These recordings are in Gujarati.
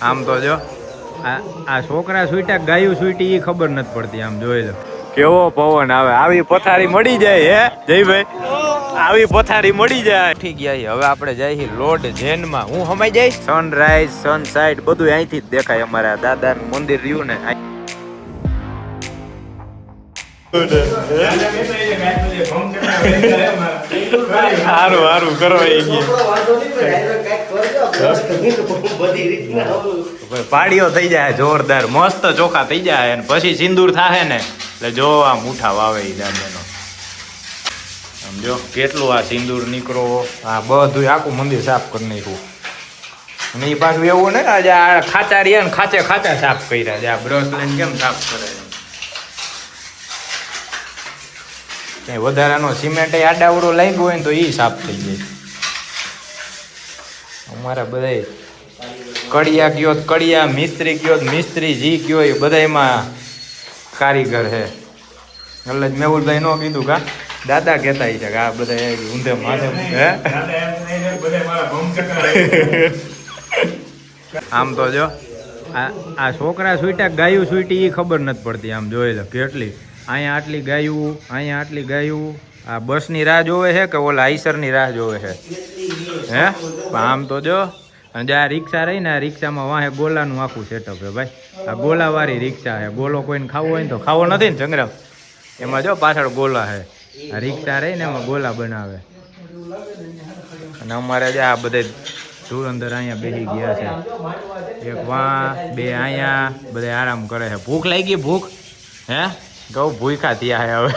આમ તો જો આ છોકરા સુઈટા ગાયું સુઈટી એ ખબર નથી પડતી. આમ જોઈ લો કેવો પવન આવે. આવી પથારી મળી જાય હે જયભાઈ, આવી પથારી મળી જાય. ઠીક ગયા હવે આપણે જઈએ લોડ જેનમાં. હું હમાઈ જઈશ. સનરાઈઝ સનસાઇટ બધું અહીંથી જ દેખાય. અમારા દાદાનું મંદિર રહ્યું ને હારું હારું કરવા પાડીઓ થઈ જાય જોરદાર મસ્ત ચોખા થઈ જાય. અને પછી સિંદૂર થાય ને એટલે જો આ મુઠા વાવે દાદાનો. સમજો કેટલું આ સિંદૂર નીકળો. આ બધું આખું મંદિર સાફ કરી નાખ્યું. અને એ પાછું એવું ને આજે આ ખાચા રહ્યા ને ખાચે ખાચા સાફ કર્યા છે. આ બ્રશ લઈને કેમ સાફ કરે છે. વધારાનો સિમેન્ટ આડાવડો લાગ્યો હોય ને તો એ સાફ થઈ જાય. અમારા બધા કડિયા કયો કડિયા, મિસ્ત્રી કયો મિસ્ત્રી, જી કયો એ બધા એમાં કારીગર છે. એટલે જ મેહુલભાઈ નો કીધું કા દાદા કહેતા છે કે આ બધા ઊંધે માથે આમ તો જો આ છોકરા સુઈટા ગાયું સુઈટી એ ખબર નથી પડતી. આમ જોઈ લો કેટલી અહીંયા આટલી ગાયું, અહીંયા આટલી ગાયું. આ બસની રાહ જોવે છે કે ઓલા આઈસરની રાહ જોવે છે હે? આમ તો જો અને જે આ રિક્ષા રહી ને આ રિક્ષામાં વાહે ગોલાનું આખું સેટઅપ છે ભાઈ. આ ગોલાવાળી રિક્ષા છે. ગોલો કોઈને ખાવો હોય ને તો ખાવો નથી ને સંગ્રામ. એમાં જો પાછળ ગોલા છે. આ રિક્ષા રહી ને એમાં ગોલા બનાવે. અને અમારે જે આ બધે ધુરંધર અહીંયા બેસી ગયા છે. એક વાં બે અહીંયા બધા આરામ કરે છે. ભૂખ લાગી ભૂખ હે ગૌ ભૂખા થયા છે હવે.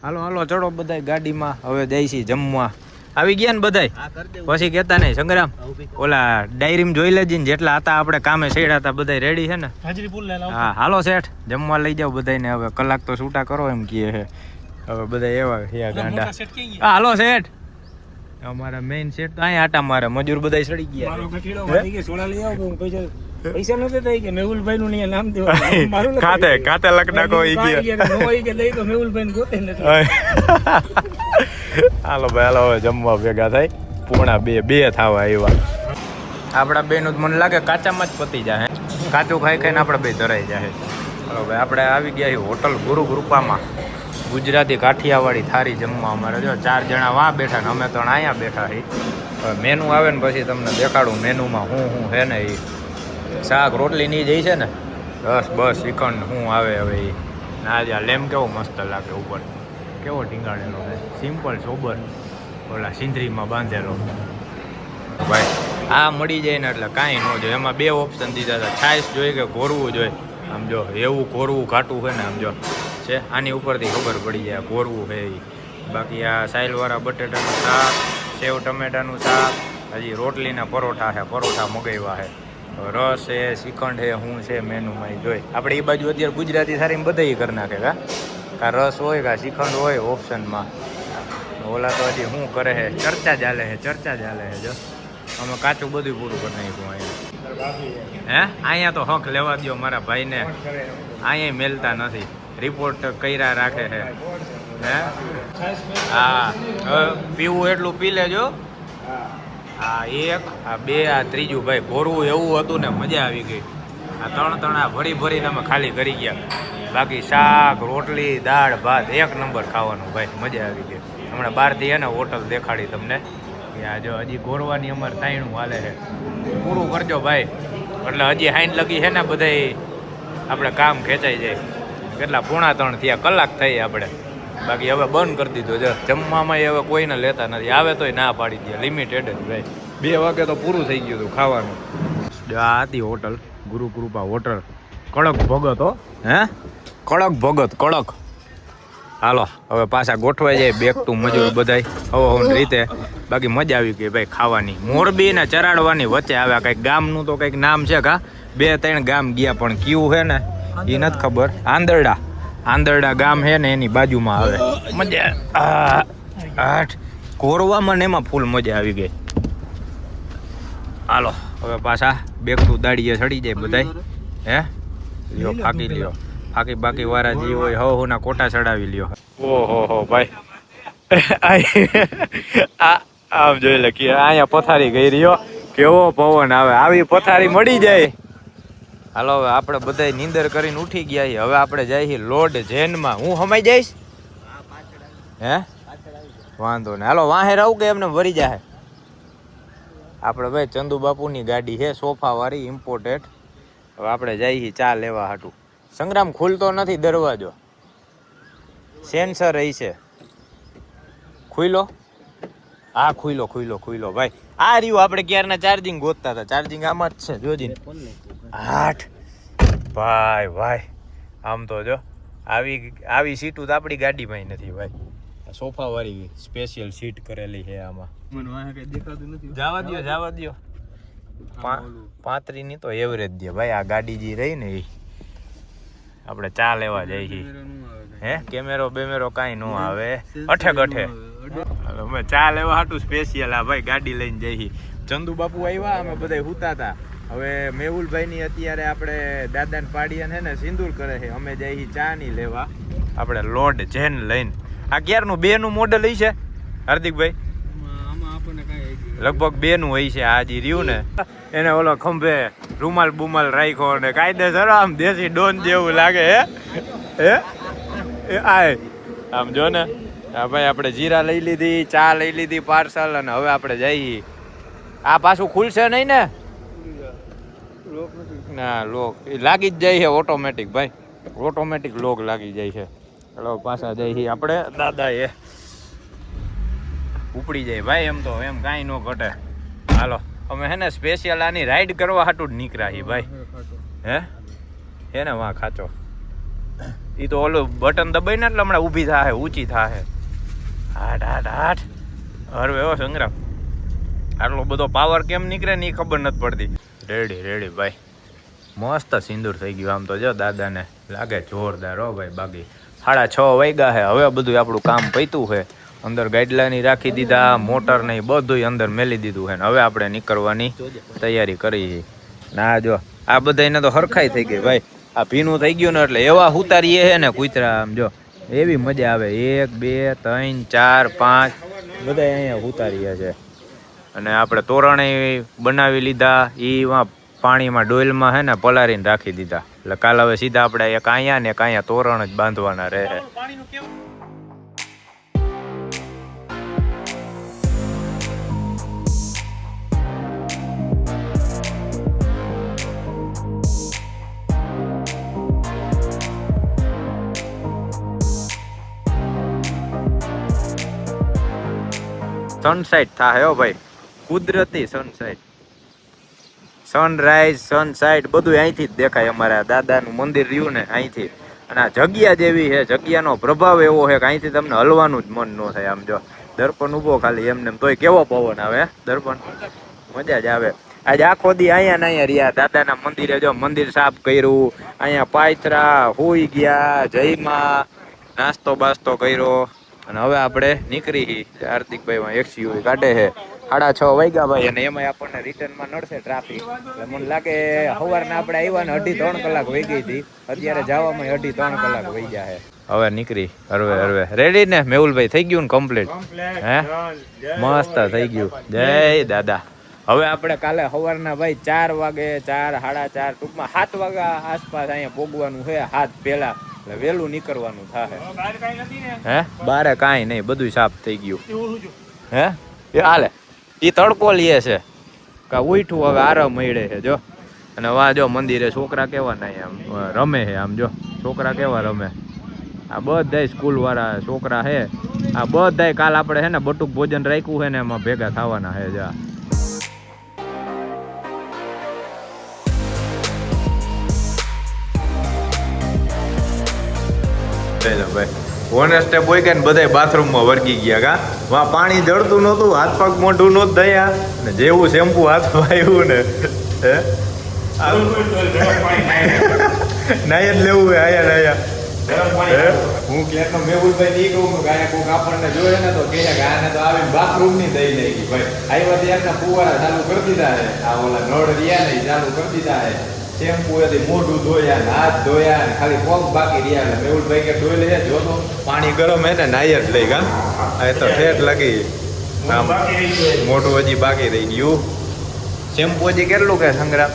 હાલો હાલો ચડો બધા ગાડીમાં. હવે જઈશી જમવા. આવી ગયા ને બધા પછી કેતા નહીં સંગ્રામ ઓલા ડાયરીમાં જોઈ લેજે ને જેટલા હતા આપણે કામે છેડ્યા હતા બધા રેડી છે ને. હા હાલો શેઠ જમવા લઈ જાવ બધાને. હવે કલાક તો છૂટા કરો એમ કહે છે. હવે બધા એવા થયા ગાંડા. હા હાલો શેઠ અમારા મેઇન શેઠ તો અહીંયા આટા મારે. મજૂર બધા સડી ગયા. પૈસા નતો થઈ કે મેહુલભાઈ નું નામ દેવાનું ખાતે ખાતે લખડા કોઈ ગયા મેહુલભાઈ ગોતે નથી. હાલો ભાઈ હાલો હવે જમવા ભેગા થાય. પૂણા બે થવા આવ્યા. આપણા બેનું મને લાગે કાચામાં જ પતી જાય. કાચું ખાઈ ખાઈને આપણે બે ધરાઈ જાય. હાલો ભાઈ આપણે આવી ગયા હોટલ ગુરુ કૃપામાં. ગુજરાતી કાઠિયાવાડી થારી જમવા. અમારે જો 4 જણા વાં બેઠા ને અમે 3 અહીંયા બેઠા છીએ. હવે મેનુ આવે ને પછી તમને દેખાડું મેનુમાં હું હે ને એ શાક રોટલી ની જઈ છે ને બસ શ્રીખંડ શું આવે હવે એ ના જ. લેમ કેવો મસ્ત લાગે ઉપર કેવો ટીંગાડેલો છે. સિમ્પલ સોબર ઓલા સિંધરીમાં બાંધેલો ભાઈ. આ મળી જાય ને એટલે કાંઈ ન જોઈએ. એમાં 2 ઓપ્શન દીધા હતા. છાશ જોઈએ કે ઘોરવું જોઈએ. આમ જો એવું ઘોરવું ઘાટું છે ને આમ જો છે. આની ઉપરથી ખબર પડી જાય ઘોરવું છે એ. બાકી આ સાઈલવાળા બટેટાનું શાક, સેવ ટમેટાનું શાક, હજી રોટલીના પરોઠા છે. પરોઠા મગાવ્યા છે. રસ છે, શ્રીખંડ છે, શું છે મેનુમાં એ જોઈ. આપણે એ બાજુ અત્યારે ગુજરાતી થાળીમાં બધા એ કરી નાખે કા રસ હોય કા શ્રીખંડ હોય ઓપ્શનમાં. ઓલા તો હજી શું કરે છે ચર્ચા ચાલે છે. ચર્ચા ચાલે છે જો અમે કાચું બધું પૂરું કરી નાખ્યું અહીંયા. હે અહીંયા તો હક લેવા દો મારા ભાઈને. અહીંયા મેલતા નથી. રિપોર્ટ કર્યા રાખે છે હે. હા પીવું એટલું પી લેજો. આ 1 આ 2 આ 3 ભાઈ ભોરવું એવું હતું ને મજા આવી ગઈ. આ 3 આ ભરીને અમે ખાલી કરી ગયા. બાકી શાક રોટલી દાળ ભાત 1 નંબર ખાવાનું ભાઈ. મજા આવી ગઈ. હમણાં બહારથી હે ને હોટલ દેખાડી તમને. આ જો હજી ગોરવાની અમારે તાયણું હાલે છે. પૂરું કરજો ભાઈ એટલે હજી હાઈન લગી છે ને બધાય આપણે કામ ખેંચાઈ જાય. કેટલા 2:45 થયા કલાક થઈ આપણે. બાકી હવે બંધ કરી દીધું છે. જમવામાં હવે કોઈને લેતા નથી. આવે તોય ના પાડી દે. લિમિટેડ જ ભાઈ. 2 વાગે તો પૂરું થઈ ગયું હતું ખાવાનું. આ હતી હોટલ ગુરુ કૃપા હોટલ. કડક ભગત હો હે કડક ભગત કડક. હાલો હવે પાછા ગોઠવાઈ જાય બેક ટુ મજૂર બધાય હવે રીતે. બાકી મજા આવી ગઈ ભાઈ ખાવાની. મોરબી ને ચરાડવાની વચ્ચે આવ્યા. કંઈક ગામનું તો કંઈક નામ છે કા 2-3 ગામ ગયા પણ કયું છે ને એ નથી ખબર. આંદરડા ગામ છે ને એની બાજુમાં આવે. મજા કોરવામાં ને એમાં ફૂલ મજા આવી ગઈ. હાલો હવે પાછા બેક ટુ દાડીએ ચડી જાય બધાય હે. લ્યો ફાકી લ્યો. ફાકી બાકી વાળા જે હોય હવ ના કોટા ચડાવી લ્યો. ઓહો ભાઈ આમ જોઈ લે કે અહીંયા પથારી ગઈ રહ્યો કેવો પવન આવે, આવી પથારી મળી જાય. હાલો હવે આપણે બધા નીંદર કરીને ઉઠી ગયા છીએ. હવે આપણે જઈએ લોડ જેનમાં. હું હમાઈ જઈશ હે વાંધો ને. હાલો વાહે રહું કે એમને વરી જાય. આપણે ભાઈ ચંદુ બાપુની ગાડી છે સોફા વાળી ઇમ્પોર્ટેડ. હવે આપણે જઈએ ચા લેવા હાટું. સંગ્રામ ખુલતો નથી દરવાજો, સેન્સર રહી છે. ખુલ્લો હા ખુલ્લો ભાઈ. આ રહ્યું આપણે ક્યારના ચાર્જિંગ ગોતતા હતા. ચાર્જિંગ આમાં જ છે જોજીને. 8 ભાઈ આમ તો જો આવી સીટું તો આપણી ગાડીમાં નથી ભાઈ. સોફા વાળી સ્પેશિયલ સીટ કરેલી છે આમાં. જવા દો 35 ની તો એવરેજ દે ભાઈ. આ ગાડી જે રહી ને એ આપણે ચા લેવા જઈએ છીએ. હે કેમેરો બેમેરો કાંઈ ન આવે, અઠે અમે ચા લેવા હાટું સ્પેશિયલ આ ભાઈ ગાડી લઈને જઈએ. ચંદુ બાપુ આવ્યા, અમે બધા હુતા હતા. હવે મેહુલભાઈ ની અત્યારે આપણે દાદાને પાડીએ છે ને સિંદૂર કરે છે. અમે જઈએ ચા ની લેવા આપણે લોડ જેન લઈને. આ ક્યારનું 2 નું મોડેલ હશે હાર્દિકભાઈ? લગભગ 2 નું હોય છે. આ જે રહ્યું ને એને ઓલો ખંભે રૂમાલ બુમાલ રાખ્યો ને કાયદેસર આમ દેશી ડોન જેવું લાગે. હે આમ જો ને. હા ભાઈ આપણે જીરા લઈ લીધી, ચા લઈ લીધી પાર્સલ, અને હવે આપણે જઈએ. આ પાછું ખુલશે નહીં ને? ના લોક લાગી જ જાય છે ઓટોમેટિક ભાઈ. ઓટોમેટિક લોક લાગી જાય છે. ચલો પાછા જઈએ આપણે. દાદા એ ઉપડી જાય ભાઈ. એમ તો એમ કાંઈ ન ઘટે. હાલો અમે હે ને સ્પેશિયલ આની રાઈડ કરવા હાટું જ નીકળ્યા છીએ ભાઈ. હે ને વાં ખાચો એ તો ઓલું બટન દબાઈ ને એટલે હમણાં ઊભી થાય, ઊંચી થાય. હાટ હરવે એવો સંગ્રામ. આટલો બધો પાવર કેમ નીકળે ને એ ખબર નથી પડતી. રેડી ભાઈ. મસ્ત સિંદૂર થઈ ગયું આમ તો. જો દાદાને લાગે જોરદાર હો ભાઈ. બાકી 6:30 વાગ્યા છે. હવે બધું આપણું કામ પૈતું છે. અંદર ગાઈડલાઈન રાખી દીધા, મોટર ને બધું અંદર મેલી દીધું છે. હવે આપણે નીકળવાની તૈયારી કરી. ના જો આ બધાને તો હરખાઈ થઈ ગઈ ભાઈ. આ ભીનું થઈ ગયું ને એટલે એવા ઉતારીએ છે ને કૂતરા. આમ જો એવી મજા આવે. 1 2 3 4 5 બધા અહીંયા ઉતારીએ છે. અને આપણે તોરણે બનાવી લીધા. એમાં પાણીમાં ડોલમાં હે ને પલારીને રાખી દીધા. એટલે કાલ હવે સીધા આપણે એક અહીંયા ને એક અહીંયા તોરણ જ બાંધવાના રહે. સનસાઇટ થાય હો ભાઈ. કુદરતી સનસાઇટ, સનરાઈઝ, સનસાઇટ બધું અહીંથી જ દેખાય. અમારા દાદાનું મંદિર રહ્યું ને અહીંથી. અને આ જગ્યા જેવી છે, જગ્યાનો પ્રભાવ એવો છે કે અહીંથી તમને હલવાનું જ મન ન થાય. આમ જો દર્પણ ઊભો ખાલી એમને તોય કેવો પવન આવે. દર્પણ મજા જ આવે. આજે આખો દી અહીંયા ને અહીંયા રહ્યા. દાદાના મંદિરે જો મંદિર સાફ કર્યું, અહીંયા પાયથરા હોઈ ગયા, જયમાં નાસ્તો બાસ્તો કર્યો. અને હવે આપણે નીકળી. હાર્દિકભાઈ એક્સયુવી કાઢે છે. 6:30 વાગ્યા ભાઈ. અને એમાં આપણને રિટર્નમાં નડશે ટ્રાફિક. એટલે મને લાગે સવારના આપણે આવ્યા ને 2.5-3 કલાક વહી ગઈ હતી. અત્યારે જવામાં 2.5-3 કલાક વહી ગયા છે. હવે નીકળી હરવે રેડી ને મેહુલભાઈ? થઈ ગયું ને કમ્પ્લીટ? હે મસ્ત થઈ ગયું. જય દાદા. હવે આપણે કાલે સવારના ભાઈ 4 વાગે 4 સાડા 4 ટૂંકમાં 7 વાગ્યા આસપાસ અહીંયા પોગવાનું છે. 7 પહેલા એટલે વહેલું નીકળવાનું થાય. હે બારે કાંઈ નહીં, બધું સાફ થઈ ગયું. હે એ હાલે એ તડકો લે છે કા ઉઠું હવે આરામ મળે છે. જો અને વાહ જો મંદિરે છોકરા કેવા નહીં આમ રમે છે. આમ જો છોકરા કેવા રમે. આ બધાય સ્કૂલ વાળા છોકરા છે. આ બધાય કાલ આપણે છે ને બટુક ભોજન રાખ્યું છે ને એમાં ભેગા થવાના છે. જા ભાઈ ઓનેસ્ટે બોય કે બધા બાથરૂમમાં વર્ગી ગયા. કા વાં પાણી જળતું નહોતું, હાથ પગ મોઢું નહોતું દયા ને જેવું શેમ્પુ હાથમાં આવ્યું ને હે નાય જ લેવું હોય. આયા હું ક્યાંક મેહુલભાઈ નહીં કહું કે આયા કોઈક આપણને જોયે ને તો કે આને તો આવીને બાથરૂમની દઈ નાખી ભાઈ. આવ્યા ત્યારના ફુવારા ચાલુ કરી દીધા છે. આ ઓલા નળ રહ્યા ને ચાલુ કરી દીધા છે. શેમ્પુ એથી મોઢું ધોયા, હાથ ધોયા, ખાલી પગ બાકી રહ્યા. મેહુલભાઈ કે ધોઈ લે જો તો પાણી ગરમ હે ને નાય જ લઈ. કા એ તો ઠેઠ લાગી મોઢું હજી બાકી રહી ગયું. શેમ્પુ હજી કેટલું કે સંગ્રામ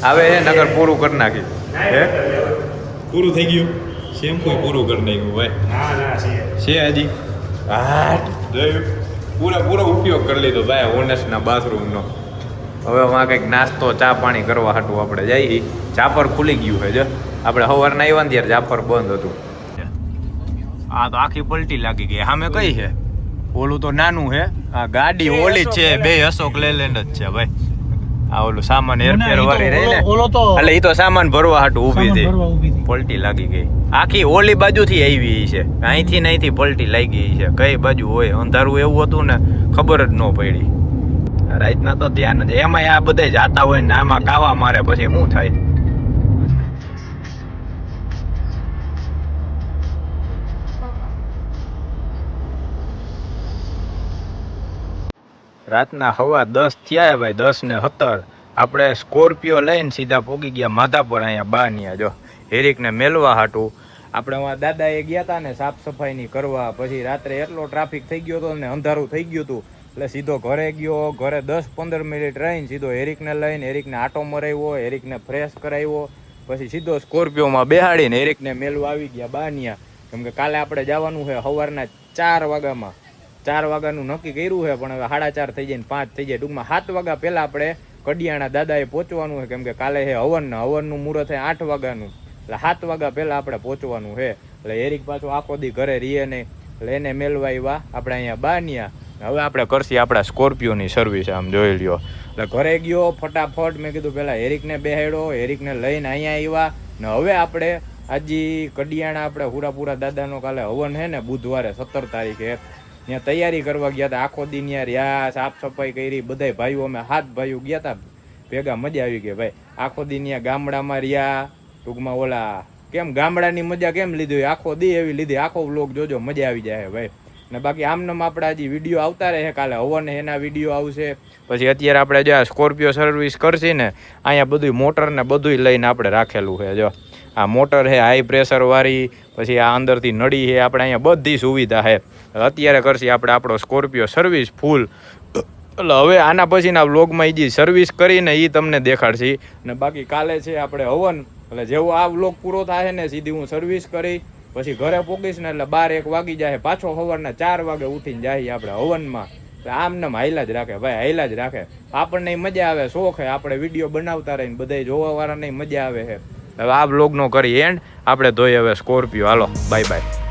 આવે છે નગર પૂરું કરી નાખી હે પૂરું થઈ ગયું શેમ્પુ પૂરું કરી નાખ્યું ભાઈ છે હજી પૂરો ઉપયોગ કરી લીધો ભાઈ ઓનેસ્ટના બાથરૂમનો હવે માં કંઈક નાસ્તો ચા પાણી કરવા હાટું આપણે જઈએ જાફર ખુલી ગયું છે જો આપણે સવારના આવ્યા ને ત્યારે જાફર બંધ હતું આ તો આખી પલટી લાગી ગઈ સામે કઈ છે ઓલું તો નાનું છે આ ગાડી ઓલી છે બે અશોક લેલેન્ડ જ છે ભાઈ આ ઓલું સામાન હેરફેર વાળી રહી ને એટલે એ તો સામાન ભરવા હાટું ઊભી હતી પલટી લાગી ગઈ આખી ઓલી બાજુથી આવી છે અહીંથી ને અહીંથી પલટી લાગી છે કઈ બાજુ હોય અંધારું એવું હતું ને ખબર જ ન પડી રાતના તો ધ્યાન જ એમાં આ બધા જાતા હોય ને આમાં કાવા મારે પછી શું થાય રાતના 10:15 થયા ભાઈ 10:17 આપણે સ્કોર્પિયો લઈને સીધા પોગી ગયા માધાપર અહીંયા બાનિયા જો હેરિકને મેલવા હાટું આપણે અમારા દાદાએ ગયા હતા ને સાફ સફાઈની કરવા પછી રાત્રે એટલો ટ્રાફિક થઈ ગયો હતો ને અંધારું થઈ ગયું હતું એટલે સીધો ઘરે ગયો ઘરે 10-15 મિનિટ રહીને સીધો હેરિકને લઈને હેરિકને આટો મરાવ્યો હેરિકને ફ્રેશ કરાવ્યો પછી સીધો સ્કોર્પિયોમાં બેહાડીને હેરિકને મેલવા આવી ગયા બાનિયા કેમ કે કાલે આપણે જવાનું છે સવારના 4 વાગ્યામાં 4 વાગ્યાનું નક્કી કર્યું છે પણ હવે 4:30 થઈ જાય ને 5 થઈ જાય ટૂંકમાં 7 વાગ્યા પહેલા આપણે કડિયાણા દાદાએ પહોંચવાનું છે કેમ કે કાલે છે હવનનું મુહૂર્ત છે 8 વાગ્યાનું એટલે 7 વાગ્યા પહેલા આપણે પહોંચવાનું છે એટલે હેરિક પાછો આખો દી ઘરે રહીએ નહીં એટલે એને મેલવા આવ્યા આપણે અહીંયા બાનિયા હવે આપણે કરશી આપણા સ્કોર્પિયોની સર્વિસ આમ જોઈ લ્યો એટલે ઘરે ગયો ફટાફટ મેં કીધું પહેલાં હેરિકને બેહાડ્યો હેરિકને લઈને અહીંયા આવ્યા ને હવે આપણે આજે કડિયાણા આપણે હુરાપુરા દાદાનો કાલે હવન છે ને બુધવારે 17 તારીખે ત્યાં તૈયારી કરવા ગયા હતા આખો દી ત્યાં રહ્યા સાફ સફાઈ કરી બધા ભાઈઓ અમે 7 ભાઈઓ ગયા હતા ભેગા મજા આવી ગઈ ભાઈ આખો દી ત્યાં ગામડામાં રહ્યા ટૂંકમાં ઓલા કેમ ગામડાની મજા કેમ લીધી આખો દી એવી લીધી આખો વ્લોગ જોજો મજા આવી જાય ભાઈ ને બાકી આમનામ આપણે હજી વિડીયો આવતા રહે કાલે હવન એના વિડીયો આવશે પછી અત્યારે આપણે જો સ્કોર્પિયો સર્વિસ કરશી ને અહીંયા બધું મોટર ને બધું લઈને આપણે રાખેલું છે જો આ મોટર છે હાઈ પ્રેશર વાળી પછી આ અંદરથી નળી છે આપણે અહીંયા બધી સુવિધા છે અત્યારે કરશી આપણે આપણો સ્કોર્પિયો સર્વિસ ફૂલ એટલે હવે આના પછીના વ્લોગમાં એ જે સર્વિસ કરીને એ તમને દેખાડશે ને બાકી કાલે છે આપણે હવન એટલે જેવો આ વ્લોગ પૂરો થાય ને સીધી હું સર્વિસ કરી પછી ઘરે પોગીશ ને એટલે 12-1 વાગી જાય પાછો સવારના 4 વાગે ઉઠીને જાય આપણે હવનમાં આમ નામ હાઈલા જ રાખે ભાઈ હાઈલા જ રાખે આપણને મજા આવે શોખ છે આપણે વિડીયો બનાવતા રહીને બધા જોવા વાળાને મજા આવે છે હવે આ બ્લોગનો કરી એન્ડ આપણે ધોઈ હવે સ્કોર્પિયો હાલો બાય બાય